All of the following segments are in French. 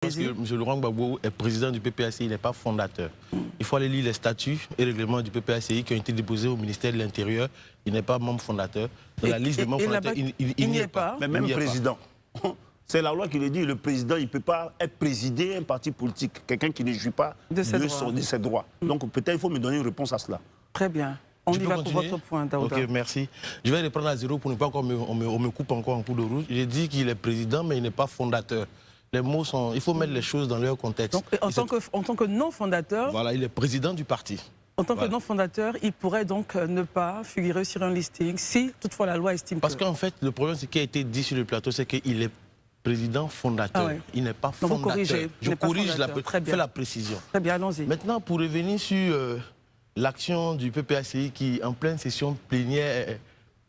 Je pense que M. Laurent Gbagbo est président du PPACI, il n'est pas fondateur. Il faut aller lire les statuts et règlements du PPACI qui ont été déposés au ministère de l'Intérieur. Il n'est pas membre fondateur. Dans la liste des membres fondateurs, il n'y est pas. Mais même président. C'est la loi qui le dit, le président, il ne peut pas être présidé un parti politique, quelqu'un qui ne jouit pas de ses droits. Donc peut-être il faut me donner une réponse à cela. Très bien. On y va pour votre point, Daouda. Ok, merci. Je vais reprendre à zéro pour ne pas qu'on me coupe encore en coup de rouge. J'ai dit qu'il est président, mais il n'est pas fondateur. Les mots sont... Il faut mettre les choses dans leur contexte. Donc, en tant que non-fondateur... Voilà, il est président du parti. En tant que non-fondateur, il pourrait donc ne pas figurer sur un listing si toutefois la loi estime Parce qu'en fait, le problème, ce qui a été dit sur le plateau, c'est qu'il est président fondateur. Ah ouais. Il n'est pas donc fondateur. Je corrige, fais la précision. Très bien, allons-y. Maintenant, pour revenir sur l'action du PPACI qui, en pleine session plénière,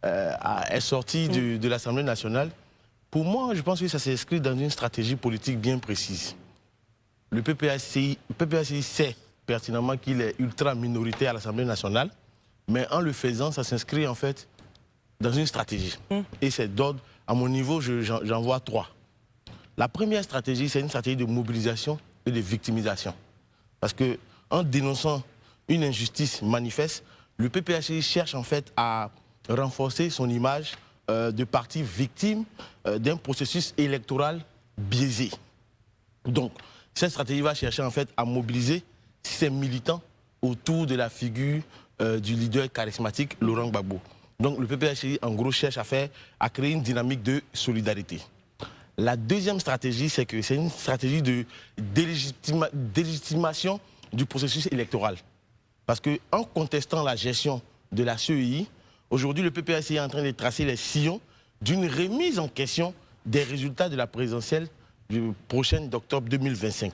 est sortie de l'Assemblée nationale, pour moi, je pense que ça s'inscrit dans une stratégie politique bien précise. Le PPACI sait pertinemment qu'il est ultra minoritaire à l'Assemblée nationale, mais en le faisant, ça s'inscrit en fait dans une stratégie. Et c'est d'ordre, à mon niveau, j'en vois trois. La première stratégie, c'est une stratégie de mobilisation et de victimisation. Parce que en dénonçant une injustice manifeste, le PPACI cherche en fait à renforcer son image de parti victime d'un processus électoral biaisé. Donc, cette stratégie va chercher en fait à mobiliser ses militants autour de la figure du leader charismatique Laurent Gbagbo. Donc, le PPACI, en gros, cherche à créer une dynamique de solidarité. La deuxième stratégie, c'est que c'est une stratégie de délégitimation du processus électoral. Parce qu'en contestant la gestion de la CEI, aujourd'hui, le PPACI est en train de tracer les sillons d'une remise en question des résultats de la présidentielle prochaine d'octobre 2025.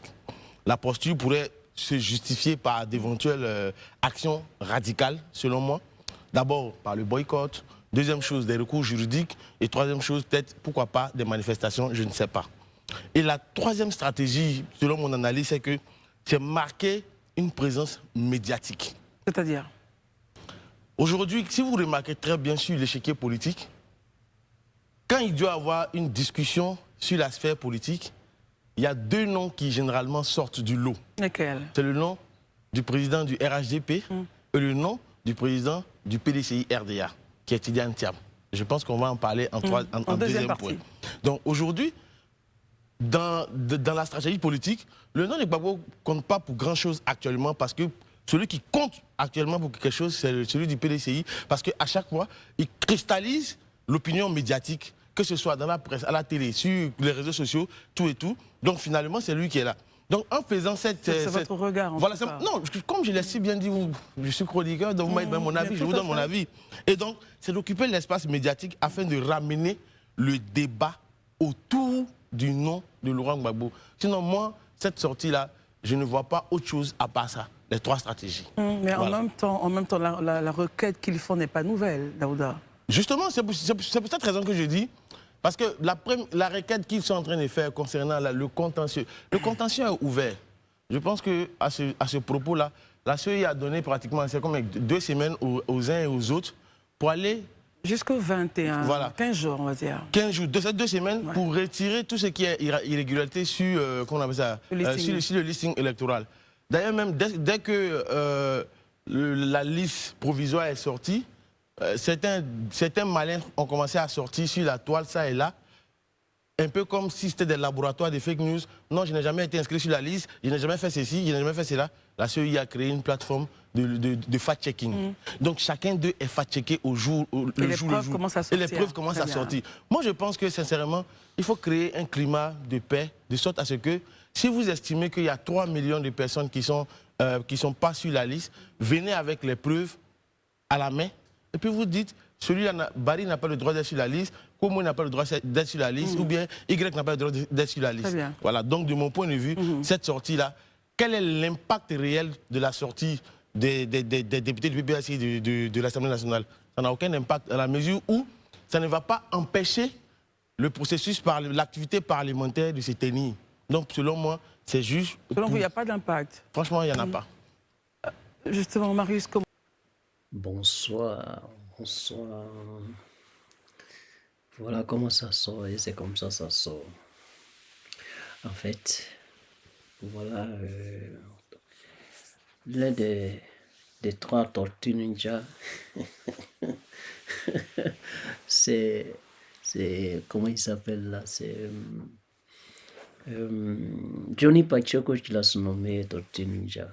La posture pourrait se justifier par d'éventuelles actions radicales, selon moi. D'abord, par le boycott. Deuxième chose, des recours juridiques. Et troisième chose, peut-être, pourquoi pas, des manifestations, je ne sais pas. Et la troisième stratégie, selon mon analyse, c'est que c'est marquer une présence médiatique. C'est-à-dire? Aujourd'hui, si vous remarquez très bien sur l'échiquier politique, quand il doit y avoir une discussion sur la sphère politique, il y a deux noms qui généralement sortent du lot. Lesquels? C'est le nom du président du RHDP et le nom du président du PDCI-RDA, qui est Tidiane Thiam. Je pense qu'on va en parler en deuxième point. Donc aujourd'hui, dans la stratégie politique, le nom de Gbagbo ne compte pas pour grand-chose actuellement parce que celui qui compte actuellement pour quelque chose, c'est celui du PDCI, parce qu'à chaque fois, il cristallise l'opinion médiatique, que ce soit dans la presse, à la télé, sur les réseaux sociaux, tout et tout. Donc finalement, c'est lui qui est là. Donc en faisant cette... C'est votre regard, en voilà, tout cas. Non, comme je l'ai si bien dit, je suis chroniqueur, donc vous m'avez donné mon avis, je vous donne mon avis. Et donc, c'est d'occuper l'espace médiatique afin de ramener le débat autour du nom de Laurent Gbagbo. Sinon, moi, cette sortie-là, je ne vois pas autre chose à part ça. Les trois stratégies. Mais voilà. en même temps, la requête qu'ils font n'est pas nouvelle, Daouda. Justement, c'est pour cette raison que je dis, parce que la requête qu'ils sont en train de faire concernant le contentieux est ouvert. Je pense qu'à ce propos-là, la CEI a donné pratiquement, c'est comme 2 semaines aux uns et aux autres pour aller... Jusqu'au 21, voilà. 15 jours, on va dire. 15 jours, de ces 2 semaines, pour retirer tout ce qui est irrégularité sur, comment on appelle ça, sur le listing électoral. D'ailleurs, même dès que la liste provisoire est sortie, certains malins ont commencé à sortir sur la toile, ça et là, un peu comme si c'était des laboratoires de fake news. Non, je n'ai jamais été inscrit sur la liste, je n'ai jamais fait ceci, je n'ai jamais fait cela. La CEI a créé une plateforme de fact-checking. Donc chacun d'eux est fact-checké le jour le jour. Et les preuves commencent à sortir. Moi, je pense que, sincèrement, il faut créer un climat de paix, de sorte à ce que, si vous estimez qu'il y a 3 millions de personnes qui sont pas sur la liste, venez avec les preuves à la main. Et puis vous dites, celui-là, Barry n'a pas le droit d'être sur la liste, Komo n'a pas le droit d'être sur la liste, ou bien Y n'a pas le droit d'être sur la liste. Voilà, donc de mon point de vue, cette sortie-là, quel est l'impact réel de la sortie des députés du PPACI de l'Assemblée nationale? Ça n'a aucun impact à la mesure où ça ne va pas empêcher le processus, l'activité parlementaire de se tenir. Donc selon moi, c'est juste... Selon vous, il n'y a pas d'impact? Franchement, il n'y en a pas. Justement, Marius, comment... Bonsoir, bonsoir. Voilà comment ça sort et c'est comme ça sort. En fait, Voilà, l'un des trois tortues ninja, c'est, comment il s'appelle là, Johnny Pacheco qui l'a surnommé Tortue Ninja.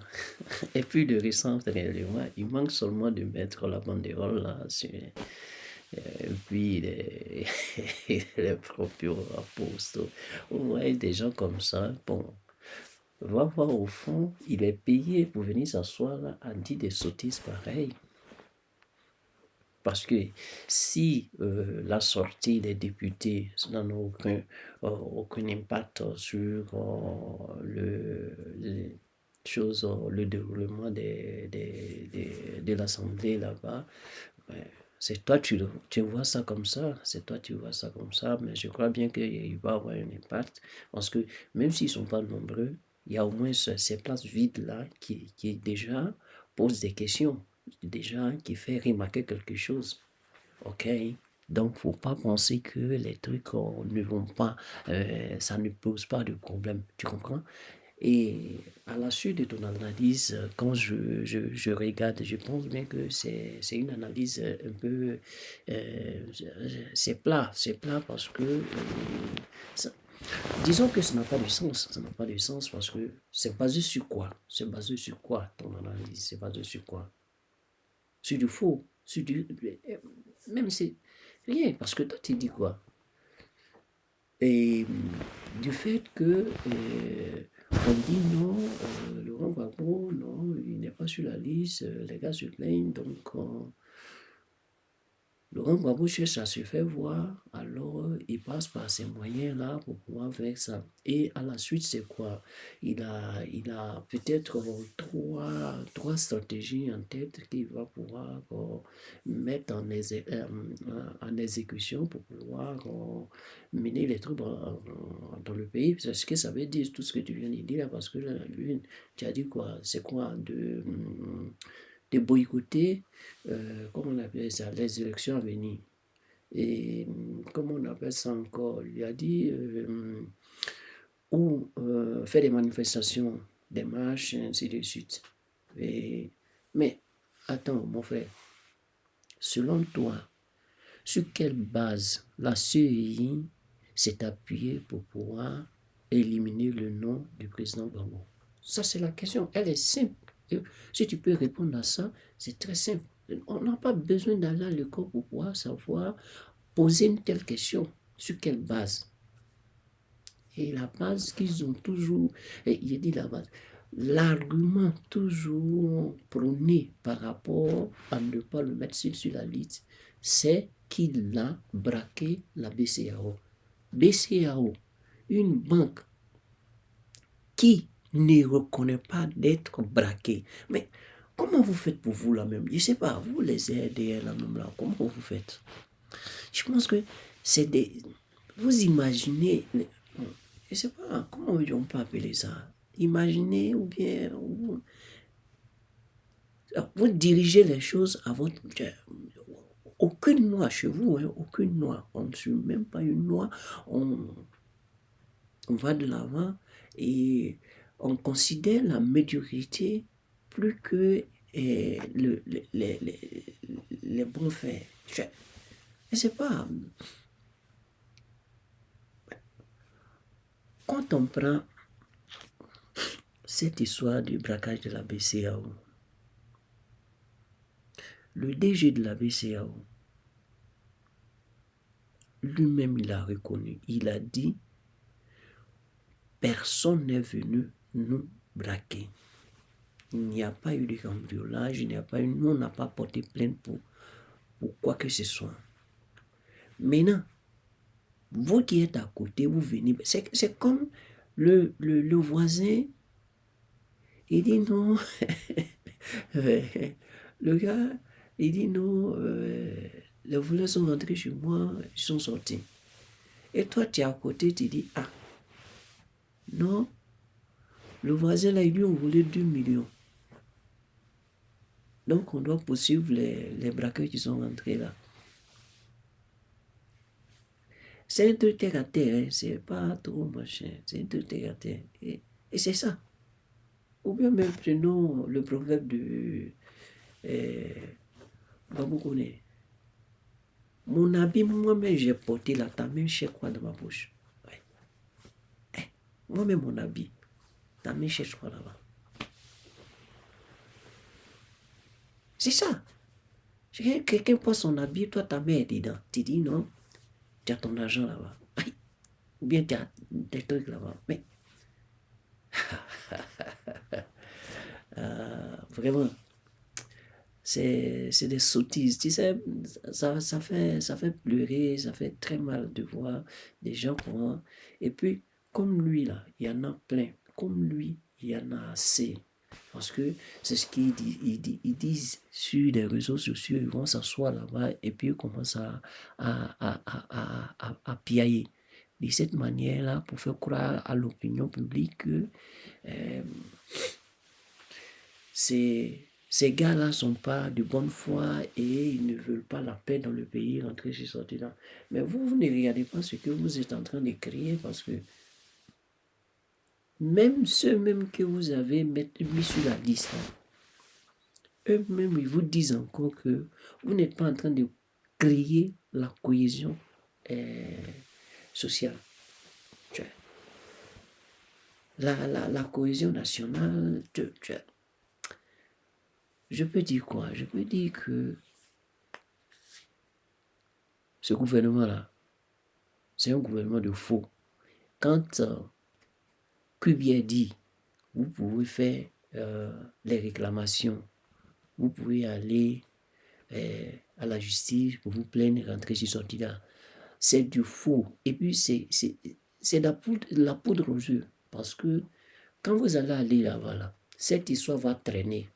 Et puis de récent, réellement, il manque seulement de mettre la banderole là, et puis les propres postes. Vous voyez des gens comme ça, bon, va voir au fond, il est payé pour venir s'asseoir là à dire des sottises pareilles. Parce que si la sortie des députés n'a aucun impact sur le déroulement de l'Assemblée là-bas, ben, c'est toi, tu vois ça comme ça, c'est toi, tu vois ça comme ça, mais je crois bien qu'il va avoir un impact, parce que même s'ils ne sont pas nombreux, il y a au moins ces places vides-là qui déjà posent des questions, déjà qui fait remarquer quelque chose. OK? Donc, faut pas penser que les trucs ne vont pas, ça ne pose pas de problème. Tu comprends? Et à la suite de ton analyse, quand je regarde, je pense bien que c'est une analyse un peu... c'est plat parce que... disons que ça n'a pas de sens. Ça n'a pas de sens parce que c'est basé sur quoi? C'est basé sur quoi ton analyse? C'est basé sur quoi? Sur du faux? Sur du... Même c'est rien, parce que toi tu dis quoi? Et du fait que on dit non, Laurent Gbagbo, non, il n'est pas sur la liste, les gars se plaignent, donc Laurent Gbagbo cherche à se faire voir, alors il passe par ces moyens-là pour pouvoir faire ça. Et à la suite, c'est quoi? Il a peut-être trois stratégies en tête qu'il va pouvoir mettre en exécution pour pouvoir mener les troupes dans le pays. C'est ce que ça veut dire, tout ce que tu viens de dire, parce que lui, tu as dit quoi? C'est quoi? De boycotter, comment on appelle ça, les élections à venir. Et comment on appelle ça encore? Il a dit, ou faire des manifestations, des marches, et ainsi de suite. Mais, attends, mon frère, selon toi, sur quelle base la CEI s'est appuyée pour pouvoir éliminer le nom du président Gbagbo? Ça, c'est la question. Elle est simple. Si tu peux répondre à ça, c'est très simple. On n'a pas besoin d'aller à l'école pour pouvoir savoir poser une telle question. Sur quelle base? Et la base qu'ils ont toujours, et il dit la base, l'argument toujours prôné par rapport à ne pas le mettre sur la liste, c'est qu'il a braqué la BCEAO. BCEAO, une banque qui ne reconnaît pas d'être braqué. Mais comment vous faites pour vous là même? Je ne sais pas, vous les RDR là même là, comment vous faites? Je pense que c'est des... Vous imaginez... Je ne sais pas, comment on peut appeler ça? Imaginez ou bien... Vous dirigez les choses à votre... Aucune loi chez vous, hein, aucune loi. On ne suit même pas une loi. On va de l'avant et on considère la médiocrité plus que les bons faits. Je ne sais pas. Quand on prend cette histoire du braquage de la BCEAO, le DG de la BCEAO, lui-même, il a reconnu. Il a dit, personne n'est venu nous braquer. Il n'y a pas eu de cambriolage, il n'y a pas eu, nous, on n'a pas porté plainte pour quoi que ce soit. Maintenant, vous qui êtes à côté, vous venez, c'est comme le voisin, il dit non, le gars, il dit non, les voleurs sont rentrés chez moi, ils sont sortis. Et toi, tu es à côté, tu dis, ah, non, le voisin là, ils lui ont volé 2 millions. Donc, on doit poursuivre les braqueurs qui sont rentrés là. C'est un truc terre à terre, hein, c'est pas trop machin, c'est un truc terre à terre. Et Et c'est ça. Ou bien même prenons le proverbe de Babou. Mon habit, moi-même, j'ai porté là, ta main cherche quoi dans ma bouche? Ouais. Moi-même, mon habit, ta main cherche quoi là-bas? C'est ça. Quelqu'un porte son habit, toi, ta main est dedans. Tu dis non, tu as ton argent là-bas. Ou bien tu as des trucs là-bas. Mais, vraiment, c'est des sottises. Tu sais, ça fait pleurer, ça fait très mal de voir des gens courant. Et puis, comme lui, là, il y en a plein. Comme lui, il y en a assez. Parce que c'est ce qu'ils disent. Ils disent sur les réseaux sociaux, ils vont s'asseoir là-bas et puis ils commencent à piailler. De cette manière-là, pour faire croire à l'opinion publique que ces gars-là ne sont pas de bonne foi et ils ne veulent pas la paix dans le pays, rentrer chez sortir. Mais vous ne regardez pas ce que vous êtes en train de créer parce que même ceux mêmes que vous avez mis sur la liste, eux-mêmes, ils vous disent encore que vous n'êtes pas en train de créer la cohésion sociale. La cohésion nationale, je peux dire quoi? Je peux dire que ce gouvernement-là, c'est un gouvernement de faux. Quand Kubier dit, vous pouvez faire les réclamations, vous pouvez aller à la justice pour vous plaindre, rentrer sur sortir, c'est du faux. Et puis, c'est la poudre aux yeux. Parce que quand vous allez aller là-bas, là, cette histoire va traîner.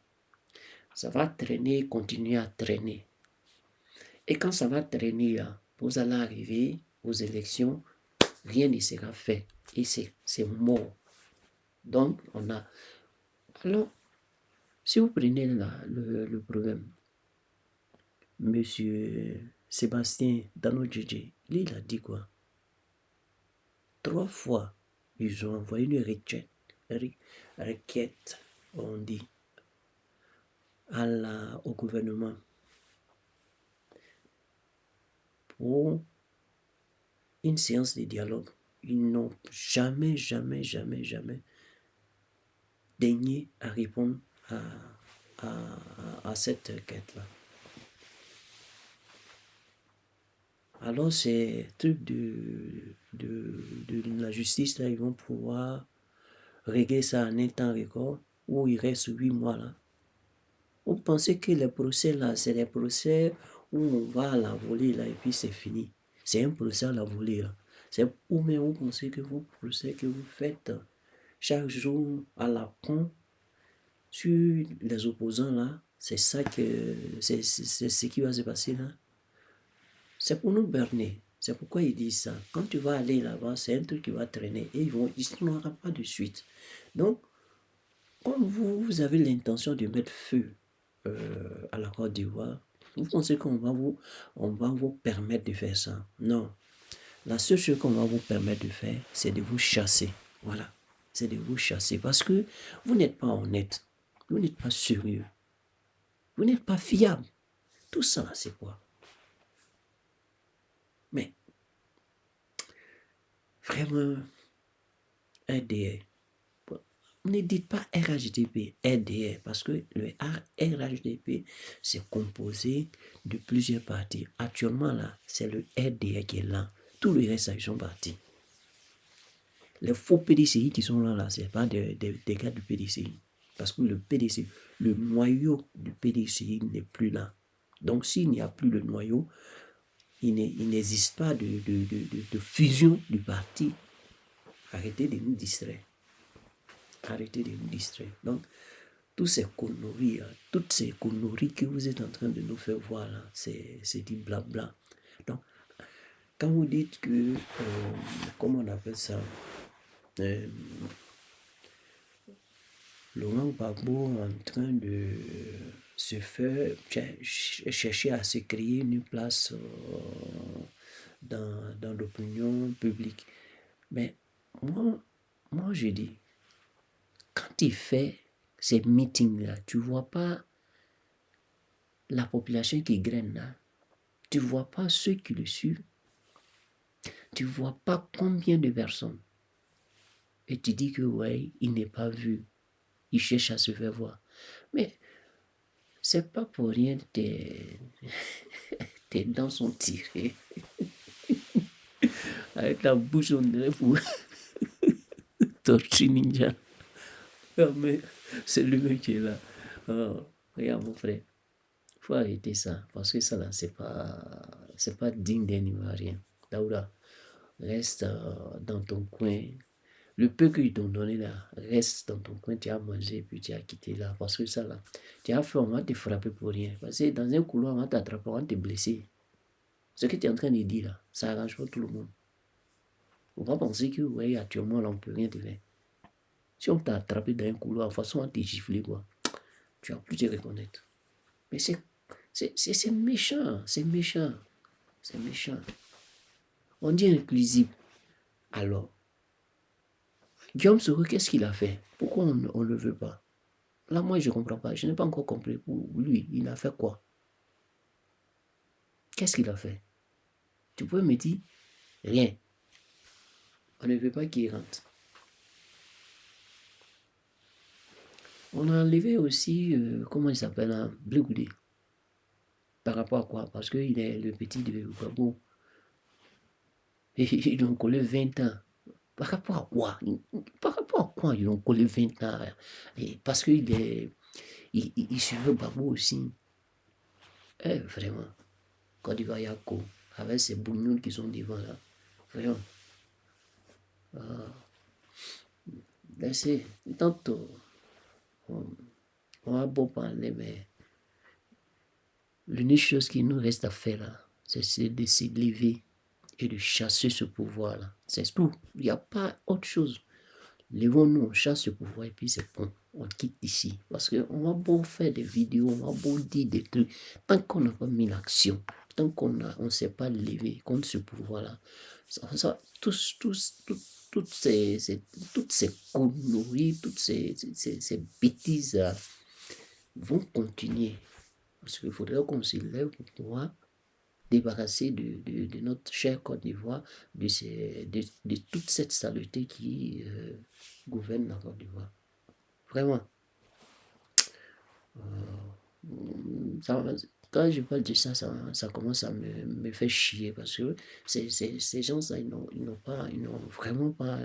Ça va traîner, continuer à traîner. Et quand ça va traîner, là, vous allez arriver aux élections, rien ne sera fait. Et c'est mort. Donc, on a... Alors, si vous prenez le problème, Monsieur Sébastien Dano-Djedje, lui, il a dit quoi? 3 fois, ils ont envoyé une requête, on dit, au gouvernement pour une séance de dialogue. Ils n'ont jamais daigné à répondre à cette requête-là. Alors, ces trucs de la justice, là, ils vont pouvoir régler ça en un temps record, où il reste 8 mois, là. Vous pensez que les procès, là, c'est des procès où on va à la volée, là, et puis c'est fini. C'est un procès à la volée, là. C'est où même vous pensez que vos procès que vous faites chaque jour à la con sur les opposants, là, c'est ça que... c'est ce qui va se passer, là. C'est pour nous berner. C'est pourquoi ils disent ça. Quand tu vas aller là-bas, c'est un truc qui va traîner. Et il n'y aura pas de suite. Donc, comme vous avez l'intention de mettre feu à la Côte d'Ivoire, vous pensez qu'on va vous permettre de faire ça? Non. La seule chose qu'on va vous permettre de faire, c'est de vous chasser. Voilà. C'est de vous chasser. Parce que vous n'êtes pas honnête. Vous n'êtes pas sérieux. Vous n'êtes pas fiable. Tout ça, c'est quoi? Mais, vraiment, RDR. Ne dites pas RHDP, RDR, parce que le RHDP, c'est composé de plusieurs partis. Actuellement, là, c'est le RDR qui est là. Tout le reste, ils sont partis. Les faux PDCI qui sont là, ce n'est pas des gars du PDCI. Parce que le PDCI, le noyau du PDCI n'est plus là. Donc, s'il n'y a plus le noyau, il n'existe pas de fusion du parti. Arrêtez de nous distraire. Arrêtez de nous distraire. Donc, toutes ces conneries que vous êtes en train de nous faire voir là, c'est du blabla. Donc, quand vous dites que, comment on appelle ça, Laurent Gbagbo en train de se faire, chercher à se créer une place dans l'opinion publique. Mais moi je dis, quand il fait ces meetings-là, tu ne vois pas la population qui graine là. Tu ne vois pas ceux qui le suivent. Tu ne vois pas combien de personnes. Et tu dis que ouais, il n'est pas vu. Il cherche à se faire voir. Mais c'est pas pour rien tes dents sont tirées. Avec la bouche on dirait pour Tortue Ninja. Ah, mais c'est lui-même qui est là. Oh, regarde mon frère. Il faut arrêter ça. Parce que ça là, c'est pas digne d'un Ivoirien. Daouda, reste dans ton coin. Le peu qu'ils t'ont donné là, reste dans ton coin, tu as mangé et puis tu as quitté là. Parce que ça là, tu as fait, on va te frapper pour rien. Parce que dans un couloir, on va t'attraper, on va te blesser. Ce que tu es en train de dire là, ça arrange pas tout le monde. On va penser que, ouais, actuellement là, on peut rien te faire. Si on t'a attrapé dans un couloir, de toute façon, on t'a giflé quoi. Tu vas plus te reconnaître. Mais c'est méchant, c'est méchant. C'est méchant. On dit inclusive. Alors, Guillaume Soro, qu'est-ce qu'il a fait? Pourquoi on ne le veut pas? Là, moi, je ne comprends pas. Je n'ai pas encore compris. Pour lui, il a fait quoi? Qu'est-ce qu'il a fait? Tu peux me dire? Rien. On ne veut pas qu'il rentre. On a enlevé aussi, comment il s'appelle, hein? Bleu Goudé. Par rapport à quoi? Parce qu'il est le petit de Gbagbo. Et ils ont collé 20 ans. Par rapport à quoi? Par rapport à quoi ils ont collé 20 ans? Et parce qu'il est... Il suivait Gbagbo aussi. Eh, vraiment. Quand il va Yako, avec ces bougnoules qui sont devant là. Vraiment. Laissez. Tantôt, on a beau parler, mais l'unique chose qui nous reste à faire là, c'est de se lever et de chasser ce pouvoir-là. C'est tout. Il n'y a pas autre chose. Levons-nous, on chasse ce pouvoir et puis c'est bon. On quitte ici. Parce qu'on va beau faire des vidéos, on va beau dire des trucs. Tant qu'on n'a pas mis l'action, tant qu'on ne s'est pas levé contre ce pouvoir-là, toutes ces conneries, toutes ces bêtises vont continuer. Parce qu'il faudrait qu'on se lève pour pouvoir débarrasser de notre chère Côte d'Ivoire, de toute cette saleté qui gouverne la Côte d'Ivoire. Vraiment. Quand je parle de ça, ça commence à me faire chier parce que ces gens-là, ils n'ont vraiment pas,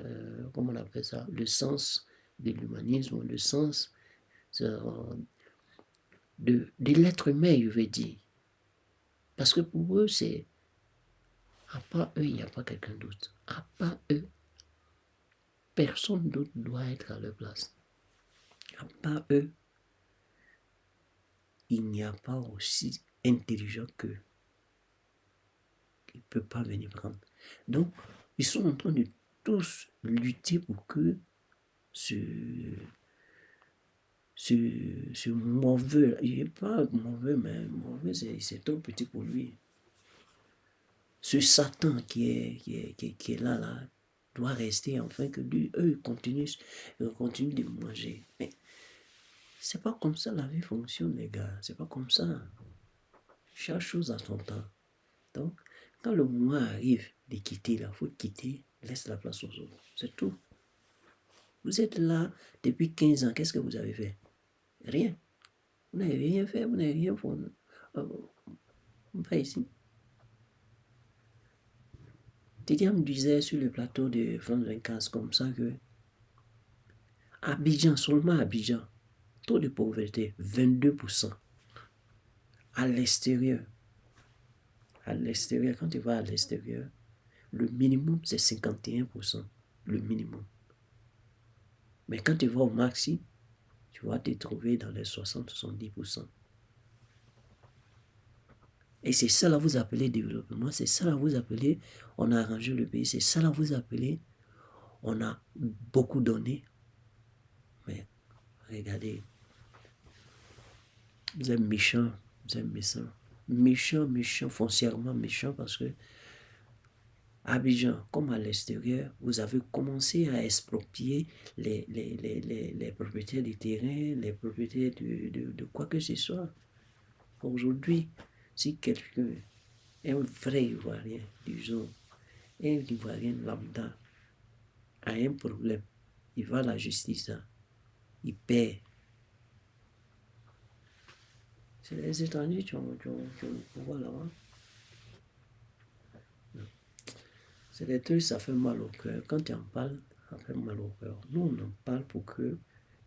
comment on appelle ça, le sens de l'humanisme, le sens de l'être humain, je veux dire. Parce que pour eux, c'est à part eux, il n'y a pas quelqu'un d'autre. À part eux, personne d'autre doit être à leur place. À part eux, il n'y a pas aussi intelligent qu'eux. Il ne peut pas venir prendre. Donc, ils sont en train de tous lutter pour que ce mauvais, il n'est pas mauvais, mais mauvais, c'est trop petit pour lui. Ce Satan qui est là, doit rester afin que lui, eux, continuent de manger. Mais c'est pas comme ça la vie fonctionne, les gars. C'est pas comme ça. Chaque chose a son temps. Donc, quand le moment arrive de quitter, il faut quitter, laisse la place aux autres. C'est tout. Vous êtes là depuis 15 ans. Qu'est-ce que vous avez fait? Rien. Vous n'avez rien fait, vous n'avez rien fait. Pas ici. Tidiane me disait sur le plateau de France 24 comme ça que Abidjan, seulement Abidjan, taux de pauvreté 22%. À l'extérieur, quand tu vas à l'extérieur, le minimum c'est 51%. Le minimum. Mais quand tu vas au maxi, tu vas te trouver dans les 60-70%. Et c'est ça là vous appelez développement, c'est ça là vous appelez on a arrangé le pays, c'est ça là vous appelez on a beaucoup donné. Mais regardez, vous êtes méchant, vous êtes méchant. Méchant, foncièrement méchant parce que À Abidjan, comme à l'extérieur, vous avez commencé à exproprier les propriétaires du terrain, les propriétaires de quoi que ce soit. Aujourd'hui, si quelqu'un, un vrai Ivoirien, disons, un Ivoirien lambda, a un problème, il va à la justice, hein, il paie. C'est les étrangers qui ont le pouvoir là-bas. C'est des trucs, ça fait mal au cœur. Quand tu en parles, ça fait mal au cœur. Nous, on en parle pour que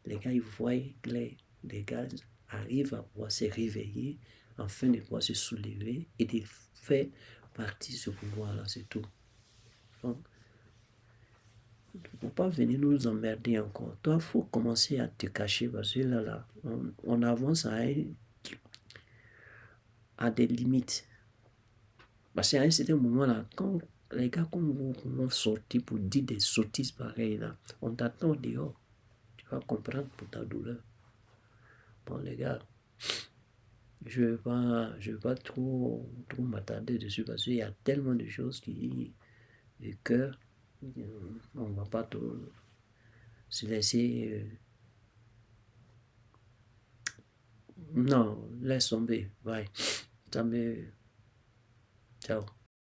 les gars ils voient que les gars arrivent à pouvoir se réveiller, afin de pouvoir se soulever et de faire partie de ce pouvoir-là, c'est tout. Donc, il ne faut pas venir nous emmerder encore. Toi, il faut commencer à te cacher parce que là, on avance à des limites. Parce qu'à un certain moment, là, quand les gars comme vous vont sortir pour dire des sottises pareilles, là, on t'attend dehors. Tu vas comprendre pour ta douleur. Bon, les gars, je ne vais pas trop m'attarder dessus parce qu'il y a tellement de choses qui, le cœur, on ne va pas trop se laisser. Non, laisse tomber. Bye. Ça me. Ciao.